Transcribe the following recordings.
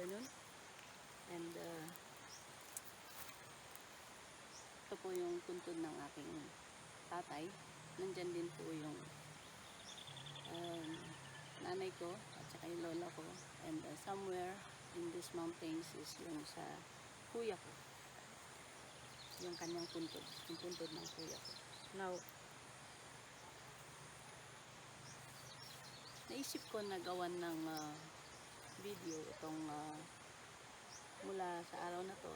afternoon. And ito po yung puntod ng aking tatay. Nandyan din po yung nanay ko at saka yung lola ko. And somewhere in these mountains is yung sa kuya ko. Yung kanyang puntod. Yung puntod ng kuya ko. Now, naisip ko na gawan ng video itong mula sa araw na to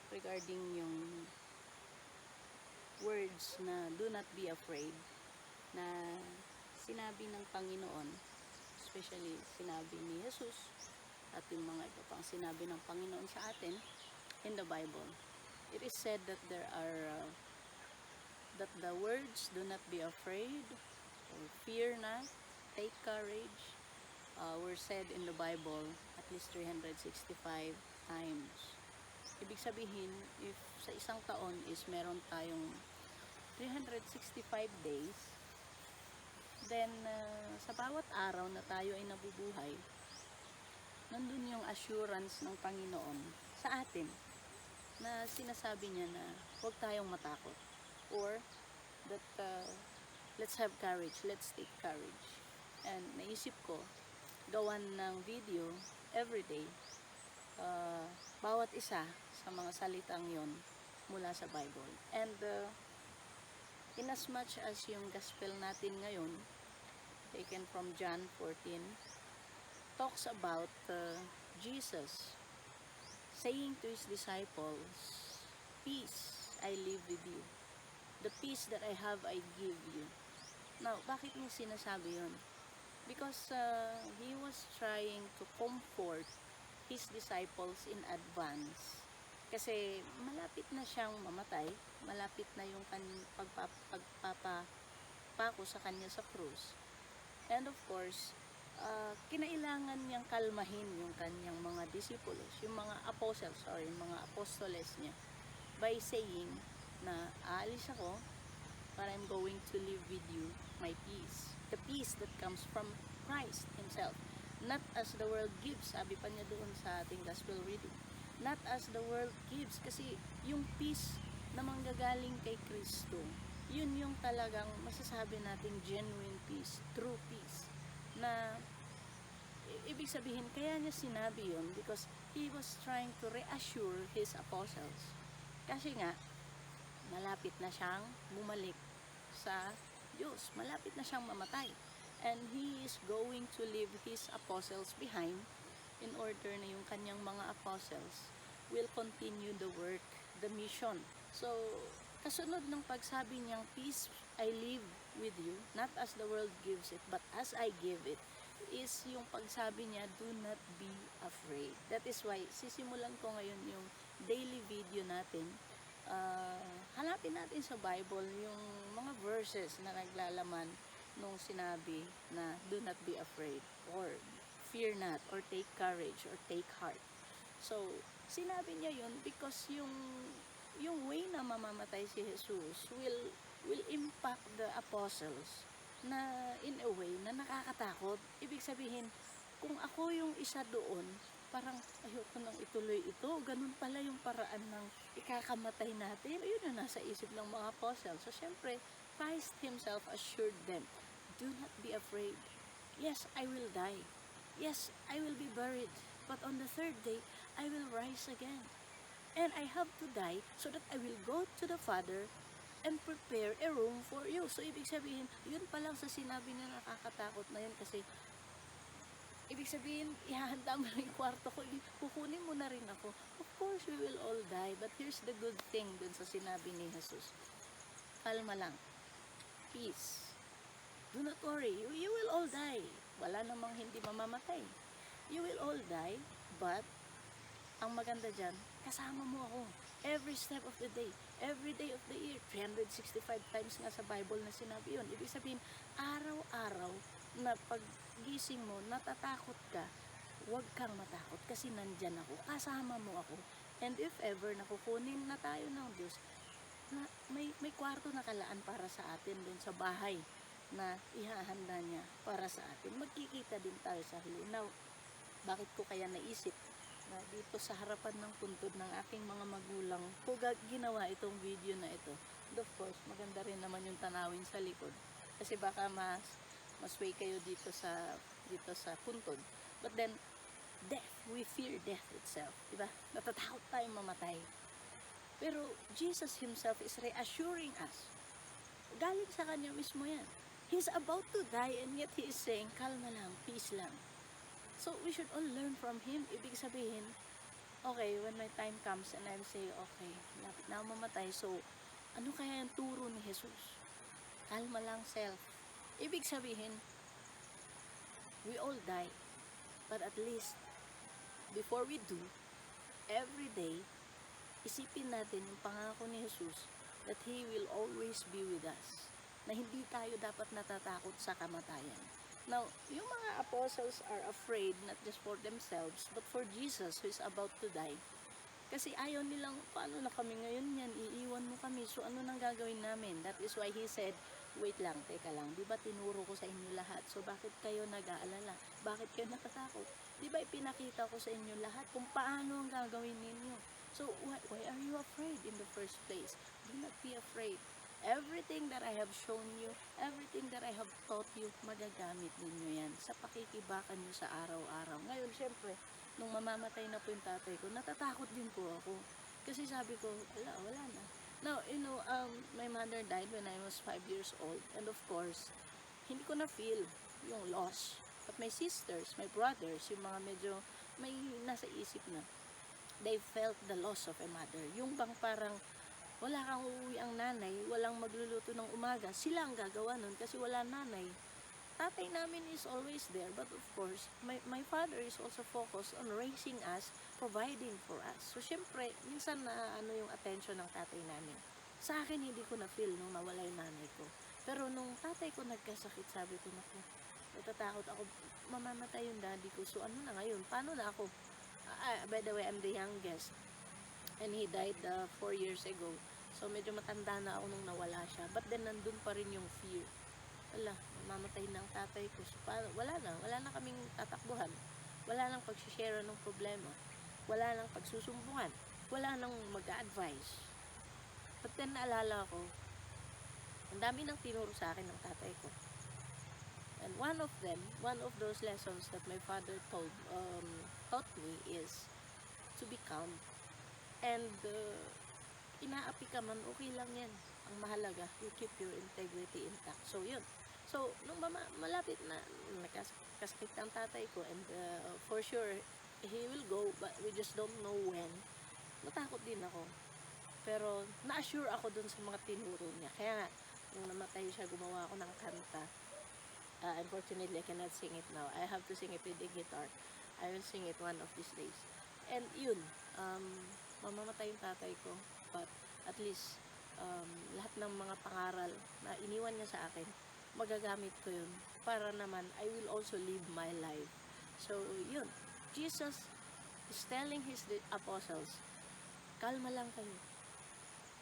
regarding yung words na do not be afraid na sinabi ng Panginoon, especially sinabi ni Jesus at yung mga iba pang sinabi ng Panginoon sa atin in the Bible. It is said that there are that the words do not be afraid or fear not, take courage, were said in the Bible at least 365 times. Ibig sabihin, if sa isang taon is meron tayong 365 days, then sa bawat araw na tayo ay nabubuhay, nandun yung assurance ng Panginoon sa atin na sinasabi niya na huwag tayong matakot or that let's have courage, let's take courage. And naisip ko gawan ng video everyday, bawat isa sa mga salitang yon mula sa Bible. And in as much as yung gospel natin ngayon, taken from John 14, talks about Jesus saying to his disciples, peace I leave with you, the peace that I have I give you. Now, bakit niya sinasabi yun? Because he was trying to comfort his disciples in advance. Kasi malapit na siyang mamatay, malapit na yung pagpapako sa kanya sa krus. And of course, kinailangan niyang kalmahin yung kanyang mga disipulos, yung mga apostles or yung mga apostoles niya by saying na aalis ako but I'm going to live with you my peace. The peace that comes from Christ Himself. Not as the world gives. Sabi pa niya doon sa ating gospel reading. Not as the world gives. Kasi yung peace na manggagaling kay Kristo, yun yung talagang masasabi nating genuine peace, true peace. Na ibig sabihin, kaya niya sinabi yun because He was trying to reassure His apostles. Kasi nga, malapit na siyang bumalik sa Diyos. Malapit na siyang mamatay. And He is going to leave His apostles behind in order na yung kanyang mga apostles will continue the work, the mission. So, kasunod ng pagsabi niyang, peace I leave with you, not as the world gives it, but as I give it, is yung pagsabi niya, do not be afraid. That is why, sisimulan ko ngayon yung daily video natin. Hanapin natin sa Bible yung mga verses na naglalaman nung sinabi na do not be afraid or fear not or take courage or take heart. So, sinabi niya yun because yung way na mamamatay si Jesus will impact the apostles na in a way na nakakatakot. Ibig sabihin, kung ako yung isa doon, parang ayoko nang ituloy ito. Ganun pala yung paraan ng ikakamatay natin. Ayun na nasa isip ng mga apostles. So, syempre, Christ Himself assured them, do not be afraid. Yes, I will die. Yes, I will be buried. But on the third day, I will rise again. And I have to die so that I will go to the Father and prepare a room for you. So, ibig sabihin, yun pa lang sa sinabi niya nakakatakot na yun kasi ibig sabihin, ihahanda mo na yung kwarto ko, kukunin mo na rin ako. Of course, we will all die. But here's the good thing dun sa sinabi ni Jesus. Kalma lang. Peace. Do not worry. You will all die. Wala namang hindi mamamatay. You will all die, but ang maganda dyan, kasama mo ako. Every step of the day. Every day of the year. 365 times nga sa Bible na sinabi yun. Ibig sabihin, araw-araw na paggising mo, natatakot ka, huwag kang matakot kasi nandyan ako, kasama mo ako. And if ever nakukunin na tayo ng Diyos, na may kwarto na kalaan para sa atin dun sa bahay na ihahanda niya para sa atin. Magkikita din tayo sa huli. Now, bakit ko kaya naisip na dito sa harapan ng puntod ng aking mga magulang ko ginawa itong video na ito. And of course, maganda rin naman yung tanawin sa likod. Kasi baka masway kayo dito sa puntod. But then, death, we fear death itself. Diba? Natatakot tayong mamatay. Pero Jesus Himself is reassuring us. Galing sa Kanya mismo yan. He's about to die and yet He is saying, kalma lang, peace lang. So we should all learn from Him. Ibig sabihin, okay, when my time comes and I'll say, okay, lapit na ako mamatay, so ano kaya yung turo ni Jesus? Kalma lang, self. Ibig sabihin, we all die. But at least, before we do, every day, isipin natin yung pangako ni Jesus that He will always be with us. Na hindi tayo dapat natatakot sa kamatayan. Now, yung mga apostles are afraid not just for themselves, but for Jesus who is about to die. Kasi ayaw nilang, paano na kami ngayon yan, iiwan mo kami, so ano nang gagawin namin? That is why He said, wait lang, teka lang, di ba tinuro ko sa inyo lahat? So bakit kayo nag-aalala? Bakit kayo natatakot? Di ba ipinakita ko sa inyo lahat kung paano ang gagawin ninyo? So why are you afraid in the first place? Do not be afraid. Everything that I have shown you, everything that I have taught you, magagamit ninyo yan sa pakikibakan nyo sa araw-araw. Ngayon, syempre, nung mamamatay na po yung tatay ko, natatakot din po ako. Kasi sabi ko, wala na. Now, my mother died when I was 5 years old. And of course, hindi ko na feel yung loss. But my sisters, my brothers, yung mga medyo may nasa isip na, they felt the loss of a mother. Yung bang parang, wala kang uuwi ang nanay, walang magluluto ng umaga, sila ang gagawa nun kasi wala nanay. Tatay namin is always there, but of course, my father is also focused on raising us, providing for us. So, syempre, minsan na yung attention ng tatay namin. Sa akin, hindi ko na-feel nung nawala yung nanay ko. Pero nung tatay ko nagkasakit, sabi ko, naku, natatakot ako, mamamatay yung daddy ko. So, ano na ngayon? Paano na ako? By the way, I'm the youngest. And he died 4 years ago. So, medyo matanda na ako nung nawala siya. But then, nandun pa rin yung fear. Wala, mamatay ng tatay ko. So, wala na kaming tatakbuhan. Wala nang pag-share ng problema. Wala nang pagsusumbungan. Wala nang mag-advise. But then, naalala ko, ang dami nang tinuro sa akin ng tatay ko. And one of those lessons that my father taught me is to be calm. And inaapi ka man, okay lang yan. Ang mahalaga, you keep your integrity intact. So, yun. So, nung malapit na nakasakit ang tatay ko, and for sure, he will go, but we just don't know when. Natakot din ako. Pero, na-assure ako dun sa mga tinuro niya. Kaya nga, nung namatay siya, gumawa ako ng kanta. Unfortunately, I cannot sing it now. I have to sing it with the guitar. I will sing it one of these days. And yun, mamamatay yung tatay ko, but at least lahat ng mga pangaral na iniwan niya sa akin, magagamit ko yun para naman I will also live my life. So yun, Jesus is telling His apostles, kalma lang kayo,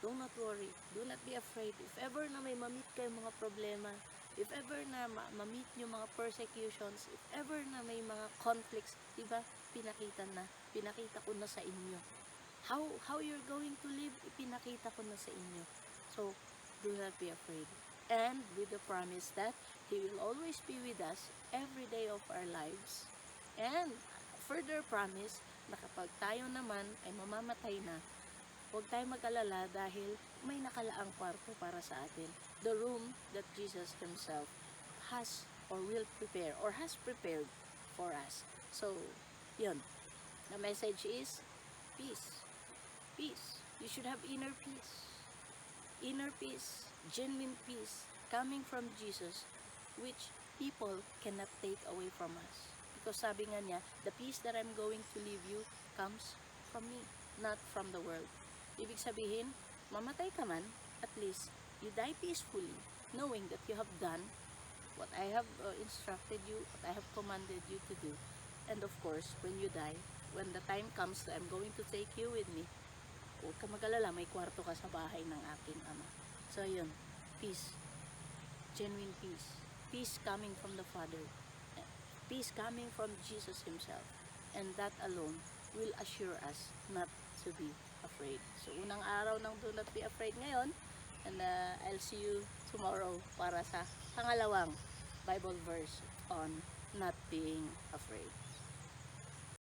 do not worry, do not be afraid. If ever na may mamit kayo mga problema, if ever na mamit nyo mga persecutions, if ever na may mga conflicts, diba, pinakita ko na sa inyo. How you're going to live, ipinakita ko na sa inyo. So, do not be afraid. And with the promise that He will always be with us every day of our lives. And further promise na kapag tayo naman ay mamamatay na, huwag tayo mag-alala dahil may nakalaang kwarto para sa atin. The room that Jesus Himself has or will prepare or has prepared for us. So, yun. The message is peace. Peace. You should have inner peace. Inner peace, genuine peace, coming from Jesus, which people cannot take away from us. Because sabi nga niya, the peace that I'm going to leave you comes from me, not from the world. Ibig sabihin, mamatay ka man, at least, you die peacefully, knowing that you have done what I have instructed you, what I have commanded you to do. And of course, when you die, when the time comes that I'm going to take you with me, huwag ka mag-alala, may kwarto ka sa bahay ng aking Ama. So yun, peace, genuine peace, peace coming from the Father, peace coming from Jesus Himself, and that alone will assure us not to be afraid. So, unang araw ng Do Not Be Afraid ngayon, and I'll see you tomorrow para sa pangalawang Bible verse on not being afraid.